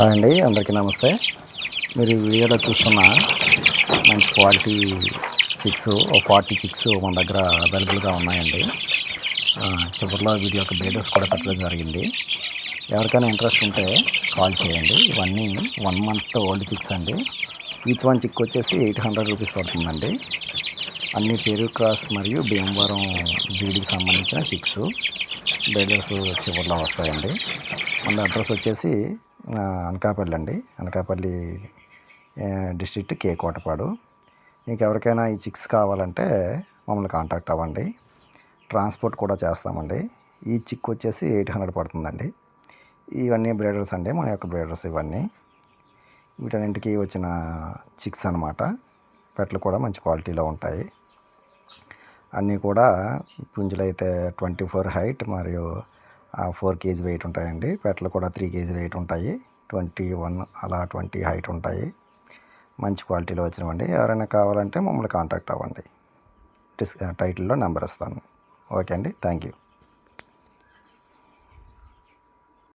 Hi అండి, అందరికీ నమస్తే. మీరు ఈ వీడియోలో చూస్తున్న మంచి క్వాలిటీ చిక్స్, ఓ 40 చిక్స్ మన దగ్గర అవైలబుల్గా ఉన్నాయండి. చివరిలో వీడియో యొక్క బ్రీడర్స్ కూడా పెట్టడం జరిగింది. ఎవరికైనా ఇంట్రెస్ట్ ఉంటే కాల్ చేయండి. ఇవన్నీ 1 మంత్ ఓల్డ్ చిక్స్ అండి. ఈచ్ వన్ చిక్ వచ్చేసి 800 రూపీస్ పడుతుందండి. అన్ని పెరుగు క్రాస్ మరియు భీమవరం బ్రీడ్కి సంబంధించిన చిక్స్. బ్రీడర్స్ చివరిలో వస్తాయండి. మన అడ్రస్ వచ్చేసి అనకాపల్లి అండి. అనకాపల్లి డిస్ట్రిక్ట్ కే కోటపాడు. ఇంకెవరికైనా ఈ చిక్స్ కావాలంటే మమ్మల్ని కాంటాక్ట్ అవ్వండి. ట్రాన్స్పోర్ట్ కూడా చేస్తామండి. ఈ చిక్ వచ్చేసి 800 పడుతుందండి. ఇవన్నీ బ్రీడర్స్ అండి, మన యొక్క బ్రీడర్స్ ఇవన్నీ. వీటన్నింటికి వచ్చిన చిక్స్ అనమాట. పెట్టలు కూడా మంచి క్వాలిటీలో ఉంటాయి. అన్నీ కూడా పుంజులు అయితే 24 హైట్ మరియు 4 కేజీ వెయిట్ ఉంటాయండి. పెట్టలు కూడా 3 కేజీ వెయిట్ ఉంటాయి. 21 అలా 20 హైట్ ఉంటాయి. మంచి క్వాలిటీలో వచ్చినవండి. ఎవరైనా కావాలంటే మమ్మల్ని కాంటాక్ట్ అవ్వండి. టైటిల్లో నెంబర్ ఇస్తాను. ఓకే అండి, థ్యాంక్ యూ.